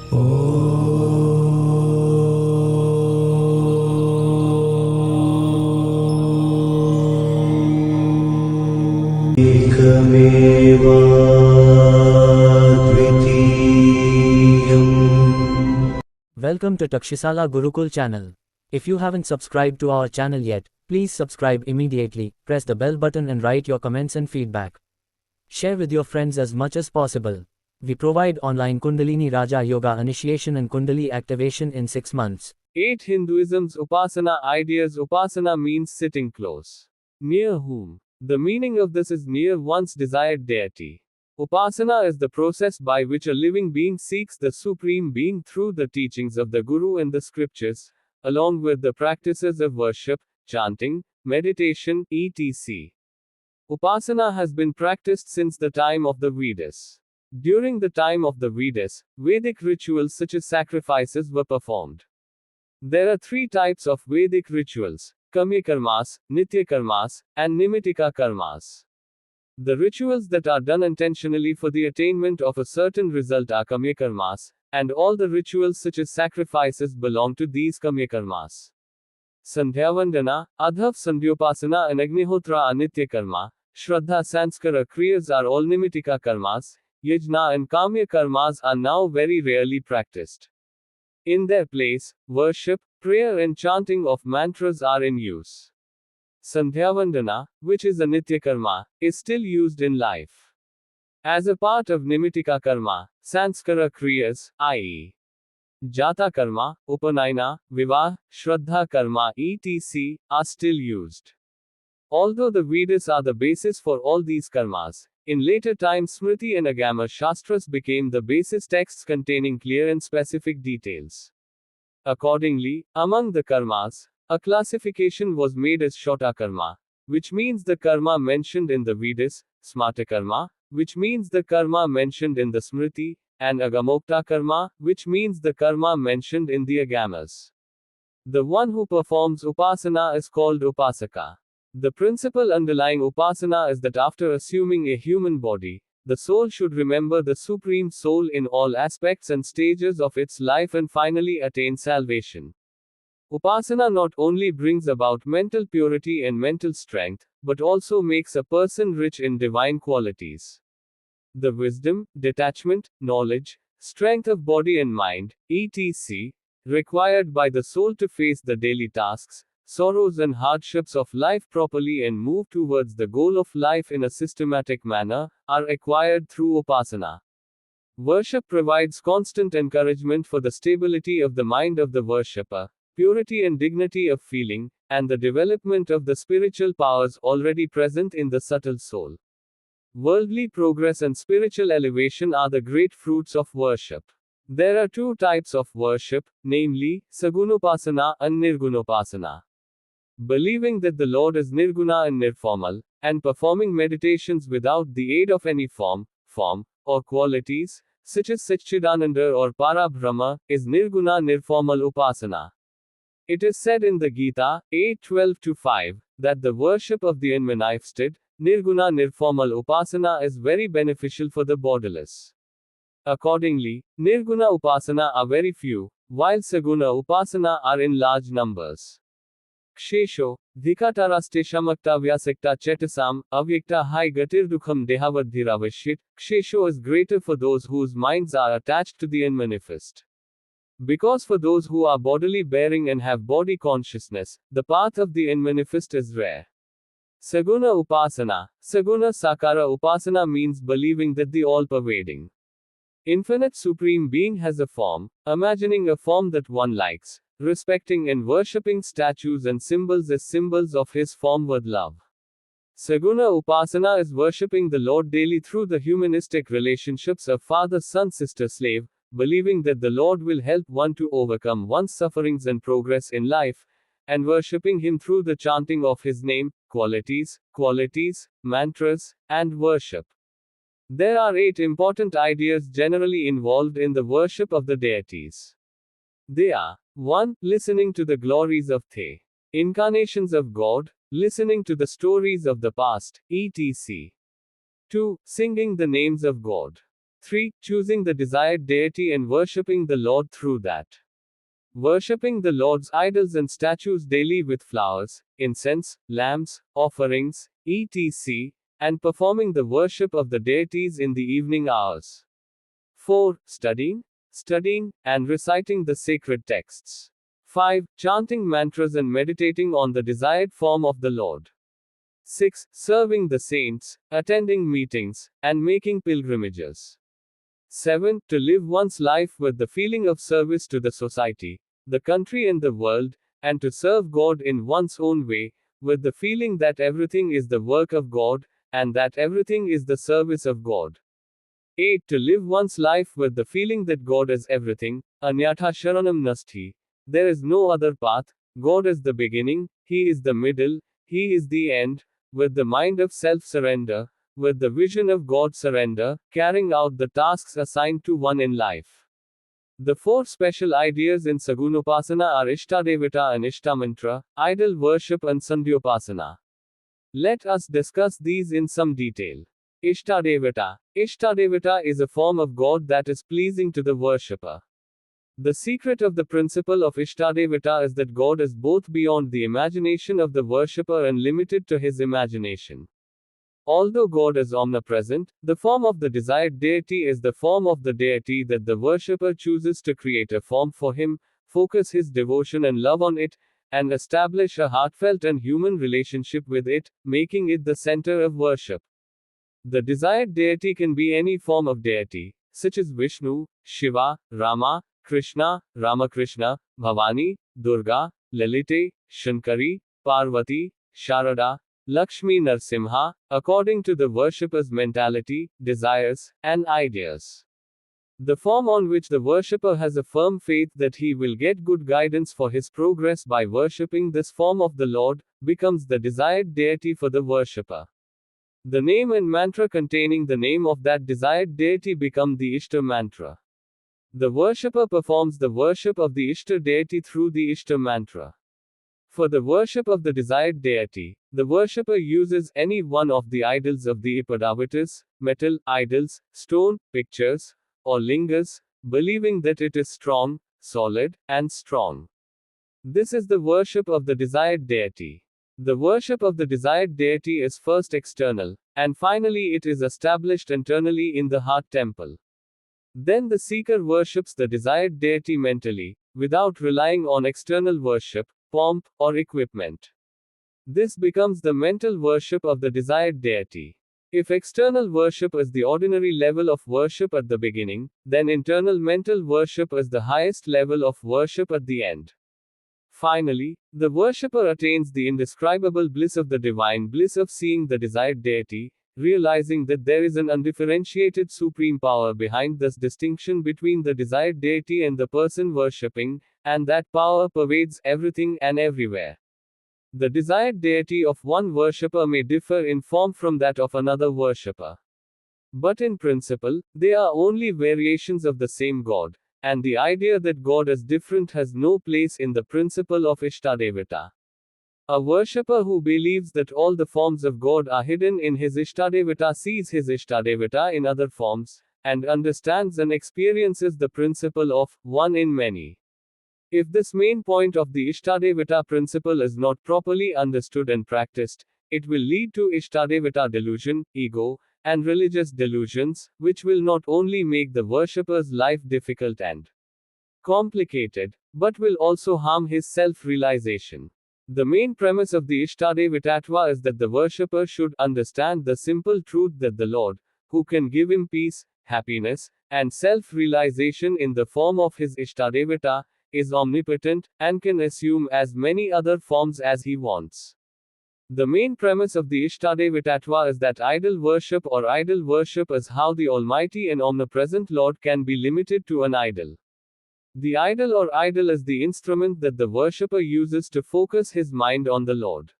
Welcome to Takshashila Gurukul channel. If you haven't subscribed to our channel yet, please subscribe immediately, press the bell button and write your comments and feedback. Share with your friends as much as possible. We provide online Kundalini Raja Yoga initiation and Kundali activation in 6 months. 8 Hinduism's Upasana ideas. Upasana means sitting close. Near whom? The meaning of this is near one's desired deity. Upasana is the process by which a living being seeks the Supreme Being through the teachings of the Guru and the scriptures, along with the practices of worship, chanting, meditation, etc. Upasana has been practiced since the time of the Vedas. During the time of the Vedas, Vedic rituals such as sacrifices were performed. There are 3 types of Vedic rituals: Kamya karmas, Nitya karmas, and Nimitika karmas. The rituals that are done intentionally for the attainment of a certain result are Kamya karmas, and all the rituals such as sacrifices belong to these Kamya karmas. Sandhyavandana, Adhav Sandhyopasana and Agnihotra are Nitya karma, Shraddha Sanskara Kriyas are all Nimitika karmas, Yajna and Kamya karmas are now very rarely practiced. In their place, worship, prayer and chanting of mantras are in use. Sandhyavandana, which is a Nitya karma, is still used in life. As a part of Nimitika karma, Sanskara Kriyas, i.e. Jata karma, Upanayana, Vivah, Shraddha karma, etc., are still used. Although the Vedas are the basis for all these karmas, in later times Smriti and Agama Shastras became the basis texts containing clear and specific details. Accordingly, among the karmas, a classification was made as Shota karma, which means the karma mentioned in the Vedas, Smata karma, which means the karma mentioned in the Smriti, and Agamokta karma, which means the karma mentioned in the Agamas. The one who performs Upasana is called Upasaka. The principle underlying Upasana is that after assuming a human body, the soul should remember the Supreme Soul in all aspects and stages of its life and finally attain salvation. Upasana not only brings about mental purity and mental strength, but also makes a person rich in divine qualities. The wisdom, detachment, knowledge, strength of body and mind, etc., required by the soul to face the daily tasks, sorrows and hardships of life properly and move towards the goal of life in a systematic manner, are acquired through Upasana. Worship provides constant encouragement for the stability of the mind of the worshipper, purity and dignity of feeling, and the development of the spiritual powers already present in the subtle soul. Worldly progress and spiritual elevation are the great fruits of worship. There are 2 types of worship, namely, Sagunopasana and Nirgunopasana. Believing that the Lord is Nirguna and Nirformal, and performing meditations without the aid of any form, or qualities, such as Satchidananda or Parabrahma, is Nirguna Nirformal Upasana. It is said in the Gita, 8:12-5, that the worship of the unmanifested, Nirguna Nirformal Upasana is very beneficial for the bodiless. Accordingly, Nirguna Upasana are very few, while Saguna Upasana are in large numbers. Kshesho, Dhikataraste Shamakta Vyasekta Chetasam, Avyakta Hai Gatirdukham Dehavadhiravashit, Kshesho is greater for those whose minds are attached to the unmanifest. Because for those who are bodily bearing and have body consciousness, the path of the unmanifest is rare. Saguna Upasana, Saguna Sakara Upasana means believing that the all-pervading, infinite Supreme Being has a form, imagining a form that one likes, respecting and worshipping statues and symbols as symbols of his form with love. Saguna Upasana is worshipping the Lord daily through the humanistic relationships of father, son, sister, slave, believing that the Lord will help one to overcome one's sufferings and progress in life, and worshipping him through the chanting of his name, qualities, mantras, and worship. There are 8 important ideas generally involved in the worship of the deities. They are: 1. Listening to the glories of the incarnations of God, listening to the stories of the past, etc. 2. Singing the names of God. 3. Choosing the desired deity and worshipping the Lord through that. Worshipping the Lord's idols and statues daily with flowers, incense, lamps, offerings, etc., and performing the worship of the deities in the evening hours. 4. Studying, and reciting the sacred texts. 5. Chanting mantras and meditating on the desired form of the Lord. 6. Serving the saints, attending meetings, and making pilgrimages. 7. To live one's life with the feeling of service to the society, the country and the world, and to serve God in one's own way, with the feeling that everything is the work of God, and that everything is the service of God. 8. To live one's life with the feeling that God is everything, anyatha sharanam nasti. There is no other path, God is the beginning, He is the middle, He is the end, with the mind of self-surrender, with the vision of God surrender, carrying out the tasks assigned to one in life. The 4 special ideas in Sagunopasana are Ishtadevata and Ishtamantra, idol worship and Sandhyopasana. Let us discuss these in some detail. Ishtadevata. Ishtadevata is a form of God that is pleasing to the worshipper. The secret of the principle of Ishtadevata is that God is both beyond the imagination of the worshipper and limited to his imagination. Although God is omnipresent, the form of the desired deity is the form of the deity that the worshipper chooses to create a form for him, focus his devotion and love on it, and establish a heartfelt and human relationship with it, making it the center of worship. The desired deity can be any form of deity, such as Vishnu, Shiva, Rama, Krishna, Ramakrishna, Bhavani, Durga, Lalite, Shankari, Parvati, Sharada, Lakshmi Narasimha, according to the worshipper's mentality, desires, and ideas. The form on which the worshipper has a firm faith that he will get good guidance for his progress by worshipping this form of the Lord, becomes the desired deity for the worshipper. The name and mantra containing the name of that desired deity become the Ishta mantra. The worshipper performs the worship of the Ishta deity through the Ishta mantra. For the worship of the desired deity, the worshipper uses any one of the idols of the Ipadavattas, metal, idols, stone, pictures, or lingas, believing that it is strong, solid, and strong. This is the worship of the desired deity. The worship of the desired deity is first external, and finally it is established internally in the heart temple. Then the seeker worships the desired deity mentally, without relying on external worship, pomp, or equipment. This becomes the mental worship of the desired deity. If external worship is the ordinary level of worship at the beginning, then internal mental worship is the highest level of worship at the end. Finally, the worshipper attains the indescribable bliss of the divine bliss of seeing the desired deity, realizing that there is an undifferentiated supreme power behind this distinction between the desired deity and the person worshipping, and that power pervades everything and everywhere. The desired deity of one worshipper may differ in form from that of another worshipper. But in principle, they are only variations of the same God, and the idea that God is different has no place in the principle of Ishtadevata. A worshipper who believes that all the forms of God are hidden in his Ishtadevata sees his Ishtadevata in other forms, and understands and experiences the principle of one in many. If this main point of the Ishtadevata principle is not properly understood and practiced, it will lead to Ishtadevata delusion, ego, and religious delusions, which will not only make the worshipper's life difficult and complicated, but will also harm his self-realization. The main premise of the Ishtadevatattva is that the worshipper should understand the simple truth that the Lord, who can give him peace, happiness, and self-realization in the form of his Ishtadevata, is omnipotent, and can assume as many other forms as he wants. The main premise of the Ishtadevatattva is that idol worship or idol worship is how the Almighty and omnipresent Lord can be limited to an idol. The idol or idol is the instrument that the worshipper uses to focus his mind on the Lord.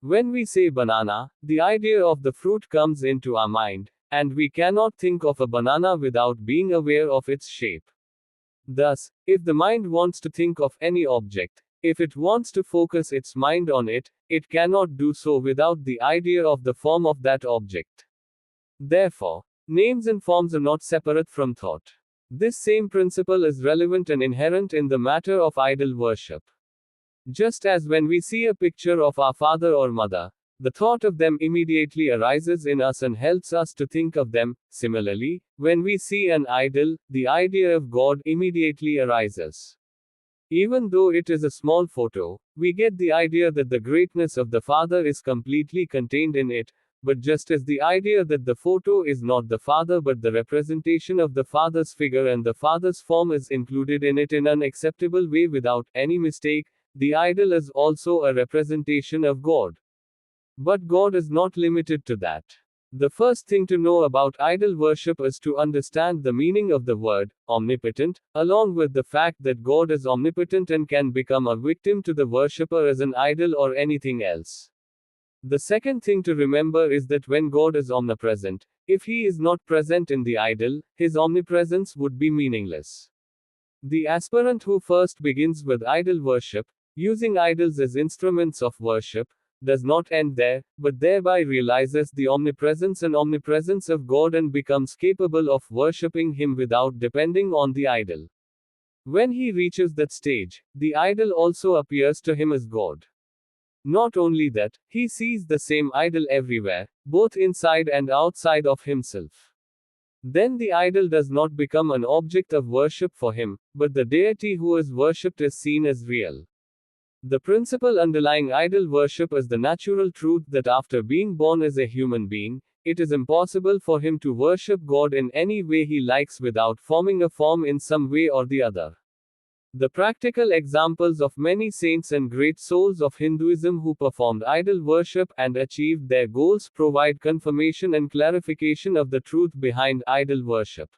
When we say banana, the idea of the fruit comes into our mind, and we cannot think of a banana without being aware of its shape. Thus, if the mind wants to think of any object, if it wants to focus its mind on it, it cannot do so without the idea of the form of that object. Therefore, Names and forms are not separate from thought. This same principle is relevant and inherent in the matter of idol worship. Just as when we see a picture of our father or mother, the thought of them immediately arises in us and helps us to think of them. Similarly, when we see an idol, the idea of God immediately arises. Even though it is a small photo, we get the idea that the greatness of the Father is completely contained in it, but just as the idea that the photo is not the Father but the representation of the Father's figure and the Father's form is included in it in an acceptable way without any mistake, the idol is also a representation of God. But God is not limited to that. The first thing to know about idol worship is to understand the meaning of the word, omnipotent, along with the fact that God is omnipotent and can become a victim to the worshipper as an idol or anything else. The second thing to remember is that when God is omnipresent, if he is not present in the idol, his omnipresence would be meaningless. The aspirant who first begins with idol worship, using idols as instruments of worship, does not end there, but thereby realizes the omnipresence of God and becomes capable of worshipping him without depending on the idol. When he reaches that stage, the idol also appears to him as God. Not only that, he sees the same idol everywhere, both inside and outside of himself. Then the idol does not become an object of worship for him, but the deity who is worshipped is seen as real. The principle underlying idol worship is the natural truth that after being born as a human being, it is impossible for him to worship God in any way he likes without forming a form in some way or the other. The practical examples of many saints and great souls of Hinduism who performed idol worship and achieved their goals provide confirmation and clarification of the truth behind idol worship.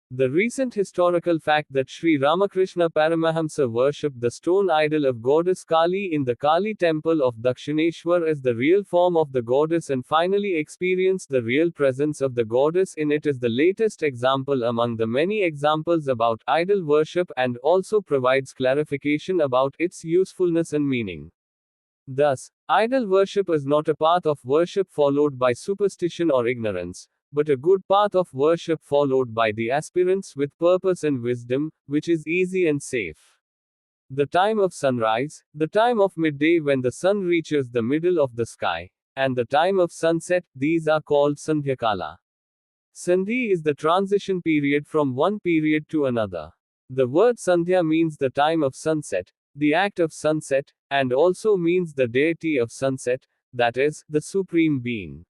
The recent historical fact that Sri Ramakrishna Paramahamsa worshipped the stone idol of goddess Kali in the Kali temple of Dakshineshwar as the real form of the goddess and finally experienced the real presence of the goddess in it is the latest example among the many examples about idol worship and also provides clarification about its usefulness and meaning. Thus, idol worship is not a path of worship followed by superstition or ignorance, but a good path of worship followed by the aspirants with purpose and wisdom, which is easy and safe. The time of sunrise, the time of midday when the sun reaches the middle of the sky, and the time of sunset, these are called Sandhyakala. Sandhi is the transition period from one period to another. The word Sandhya means the time of sunset, the act of sunset, and also means the deity of sunset, that is, the Supreme Being.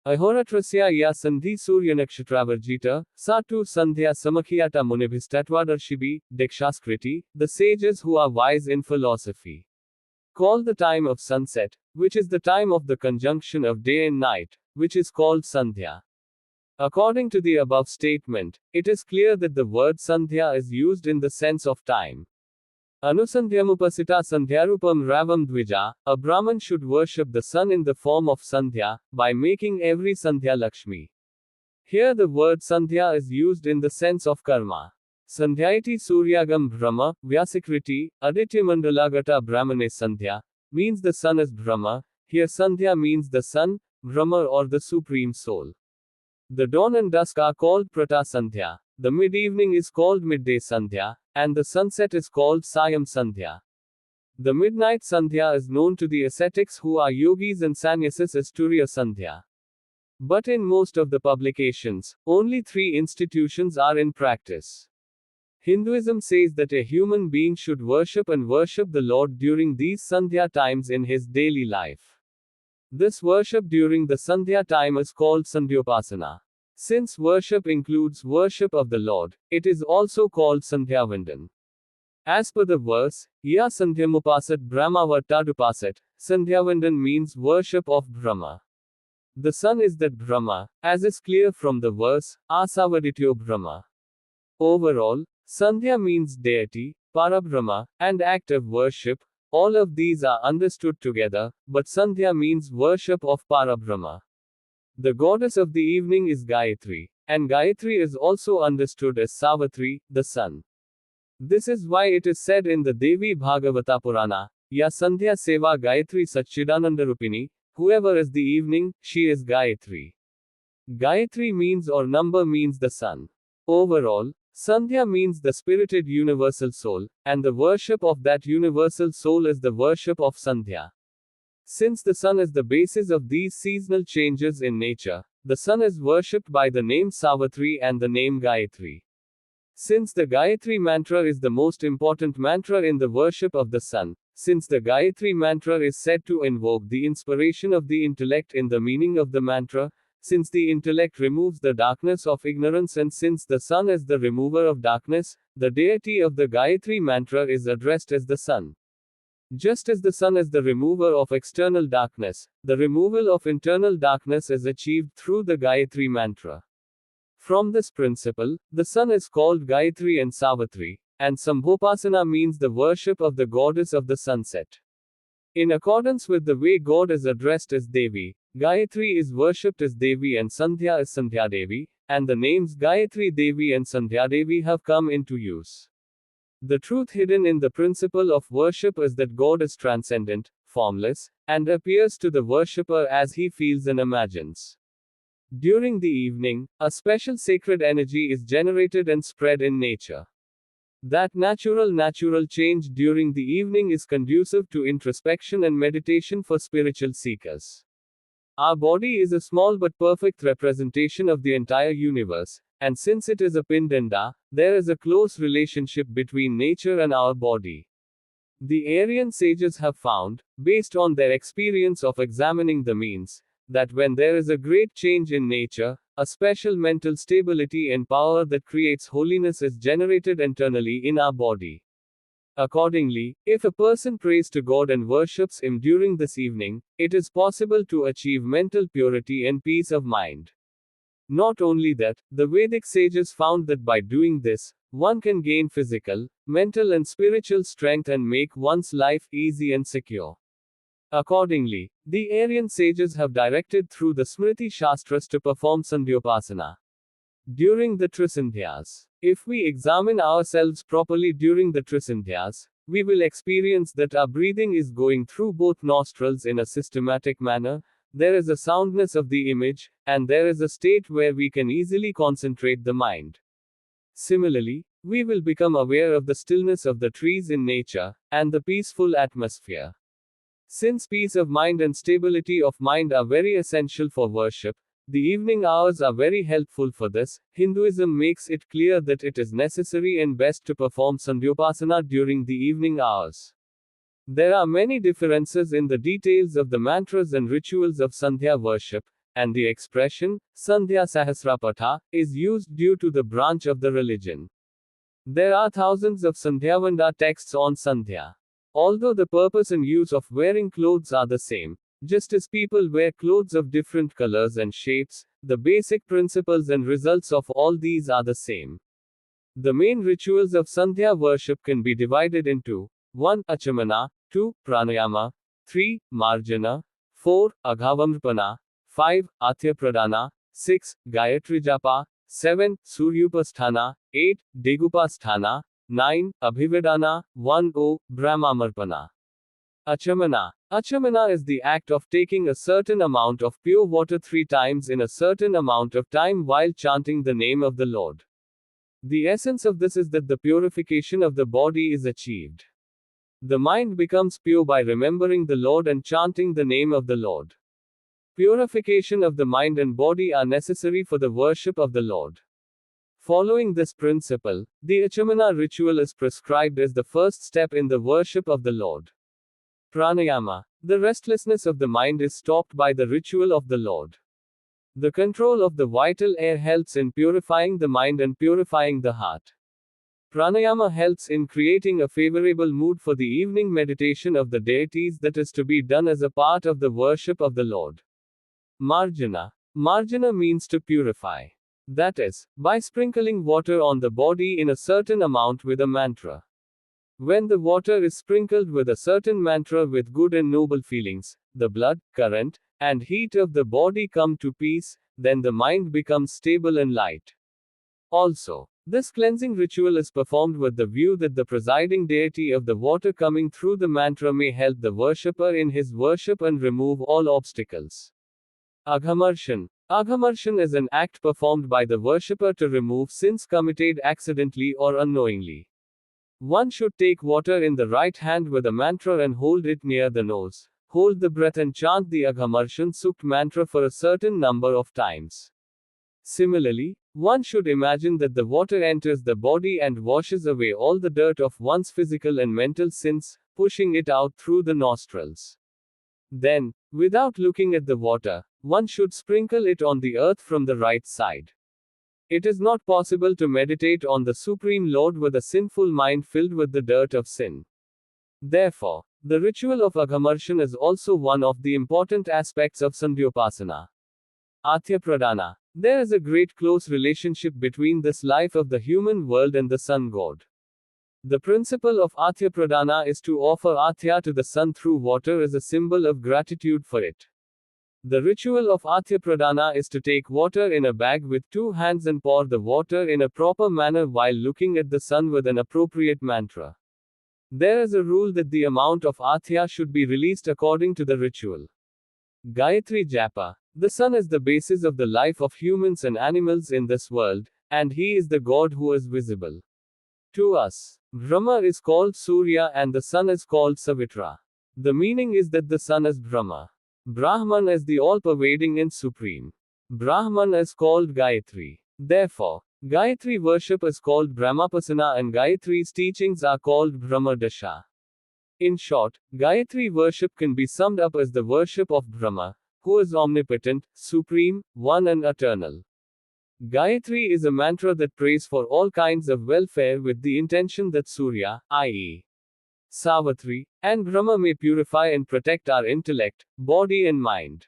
Ahoratrasya ya sandhi suryanakshatravarjita, satu sandhya samakhyata munibhistatvadarshibhi, Dakshaskriti, the sages who are wise in philosophy call the time of sunset, which is the time of the conjunction of day and night, which is called Sandhya. According to the above statement, it is clear that the word Sandhya is used in the sense of time. Anusandhyamupasita sandhyarupam ravam dvija, a Brahman should worship the sun in the form of Sandhya, by making every Sandhya Lakshmi. Here the word Sandhya is used in the sense of karma. Sandhyayati Suryagam Brahma, Vyasikriti, Adityamandalagata Brahmane Sandhya, means the sun is Brahma. Here Sandhya means the sun, Brahma or the Supreme Soul. The dawn and dusk are called Prata Sandhya. The mid-evening is called Midday Sandhya, and the sunset is called Sayam Sandhya. The midnight Sandhya is known to the ascetics who are yogis and sannyasis as Turiya Sandhya. But in most of the publications, only 3 institutions are in practice. Hinduism says that a human being should worship the Lord during these Sandhya times in his daily life. This worship during the Sandhya time is called Sandhyopasana. Since worship includes worship of the Lord, it is also called Sandhyavandan. As per the verse, Ya Sandhyamupasat Brahma Vartadupasat, Sandhyavandan means worship of Brahma. The sun is that Brahma, as is clear from the verse, Asavadityo Brahma. Overall, Sandhya means deity, Parabrahma, and active worship. All of these are understood together, but Sandhya means worship of Parabrahma. The goddess of the evening is Gayatri, and Gayatri is also understood as Savitri, the sun. This is why it is said in the Devi Bhagavata Purana, Ya Sandhya Seva Gayatri Satchidanandarupini, whoever is the evening, she is Gayatri. Gayatri means or number means the sun. Overall, Sandhya means the spirited universal soul, and the worship of that universal soul is the worship of Sandhya. Since the sun is the basis of these seasonal changes in nature, the sun is worshipped by the name Savitri and the name Gayatri. Since the Gayatri mantra is the most important mantra in the worship of the sun, since the Gayatri mantra is said to invoke the inspiration of the intellect in the meaning of the mantra, since the intellect removes the darkness of ignorance, and since the sun is the remover of darkness, the deity of the Gayatri mantra is addressed as the sun. Just as the sun is the remover of external darkness, the removal of internal darkness is achieved through the Gayatri mantra. From this principle, the sun is called Gayatri and Savitri, and Sambhopasana means the worship of the goddess of the sunset. In accordance with the way God is addressed as Devi, Gayatri is worshipped as Devi and Sandhya is Sandhya Devi, and the names Gayatri Devi and Sandhya Devi have come into use. The truth hidden in the principle of worship is that God is transcendent, formless, and appears to the worshipper as he feels and imagines. During the evening, a special sacred energy is generated and spread in nature. That natural change during the evening is conducive to introspection and meditation for spiritual seekers. Our body is a small but perfect representation of the entire universe, and since it is a pindanda, there is a close relationship between nature and our body. The Aryan sages have found, based on their experience of examining the means, that when there is a great change in nature, a special mental stability and power that creates holiness is generated internally in our body. Accordingly, if a person prays to God and worships Him during this evening, it is possible to achieve mental purity and peace of mind. Not only that, the Vedic sages found that by doing this, one can gain physical, mental, and spiritual strength and make one's life easy and secure. Accordingly, the Aryan sages have directed through the Smriti Shastras to perform Sandhyopasana during the Trisandhyas. If we examine ourselves properly during the Trisandhyas, we will experience that our breathing is going through both nostrils in a systematic manner, there is a soundness of the image, and there is a state where we can easily concentrate the mind. Similarly, we will become aware of the stillness of the trees in nature, and the peaceful atmosphere. Since peace of mind and stability of mind are very essential for worship, the evening hours are very helpful for this. Hinduism makes it clear that it is necessary and best to perform Sandhyopasana during the evening hours. There are many differences in the details of the mantras and rituals of Sandhya worship, and the expression, Sandhya Sahasrapatha, is used due to the branch of the religion. There are thousands of Sandhyavanda texts on Sandhya. Although the purpose and use of wearing clothes are the same, just as people wear clothes of different colors and shapes, the basic principles and results of all these are the same. The main rituals of Sandhya worship can be divided into 1. Achamana, 2. Pranayama, 3. Marjana, 4. Aghavamrpana, 5. Atyapradana, 6. Gayatri Japa, 7. Suryupasthana, 8. Degupasthana, 9. Abhivedana, 1. Brahmamarpana. Achamana. Achamana is the act of taking a certain amount of pure water 3 times in a certain amount of time while chanting the name of the Lord. The essence of this is that the purification of the body is achieved. The mind becomes pure by remembering the Lord and chanting the name of the Lord. Purification of the mind and body are necessary for the worship of the Lord. Following this principle, the Achamana ritual is prescribed as the first step in the worship of the Lord. Pranayama. The restlessness of the mind is stopped by the ritual of the Lord. The control of the vital air helps in purifying the mind and purifying the heart. Pranayama helps in creating a favorable mood for the evening meditation of the deities that is to be done as a part of the worship of the Lord. Marjana. Marjana means to purify. That is, by sprinkling water on the body in a certain amount with a mantra. When the water is sprinkled with a certain mantra with good and noble feelings, the blood, current, and heat of the body come to peace, then the mind becomes stable and light. Also, this cleansing ritual is performed with the view that the presiding deity of the water coming through the mantra may help the worshipper in his worship and remove all obstacles. Aghamarsan. Aghamarsan is an act performed by the worshipper to remove sins committed accidentally or unknowingly. One should take water in the right hand with a mantra and hold it near the nose. Hold the breath and chant the Aghamarsan Sukt mantra for a certain number of times. Similarly, one should imagine that the water enters the body and washes away all the dirt of one's physical and mental sins, pushing it out through the nostrils. Then, without looking at the water, one should sprinkle it on the earth from the right side. It is not possible to meditate on the Supreme Lord with a sinful mind filled with the dirt of sin. Therefore, the ritual of Aghamarsan is also one of the important aspects of Sandhyopasana. Atya Pradana. There is a great close relationship between this life of the human world and the sun god. The principle of Atya Pradana is to offer Atya to the sun through water as a symbol of gratitude for it. The ritual of Atya Pradana is to take water in a bag with two hands and pour the water in a proper manner while looking at the sun with an appropriate mantra. There is a rule that the amount of Atya should be released according to the ritual. Gayatri Japa. The sun is the basis of the life of humans and animals in this world, and he is the God who is visible to us. Brahma is called Surya and the sun is called Savitra. The meaning is that the sun is Brahma. Brahman is the all-pervading and supreme. Brahman is called Gayatri. Therefore, Gayatri worship is called Brahmapasana and Gayatri's teachings are called Brahma Dasha. In short, Gayatri worship can be summed up as the worship of Brahma, who is omnipotent, supreme, one and eternal. Gayatri is a mantra that prays for all kinds of welfare with the intention that Surya, i.e. Savitri, and Brahma may purify and protect our intellect, body and mind.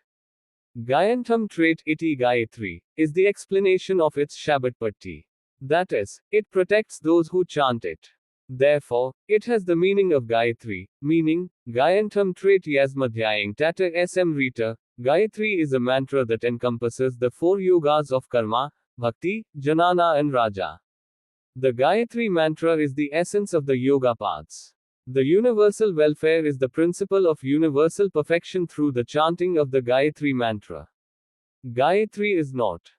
Gayantam trait iti Gayatri is the explanation of its Shabbatpatti. That is, it protects those who chant it. Therefore, it has the meaning of Gayatri, meaning, Gayantam trait yasmadhyayang tata sm rita. Gayatri is a mantra that encompasses the four yogas of karma, bhakti, jnana and raja. The Gayatri mantra is the essence of the yoga paths. The universal welfare is the principle of universal perfection through the chanting of the Gayatri mantra. Gayatri is not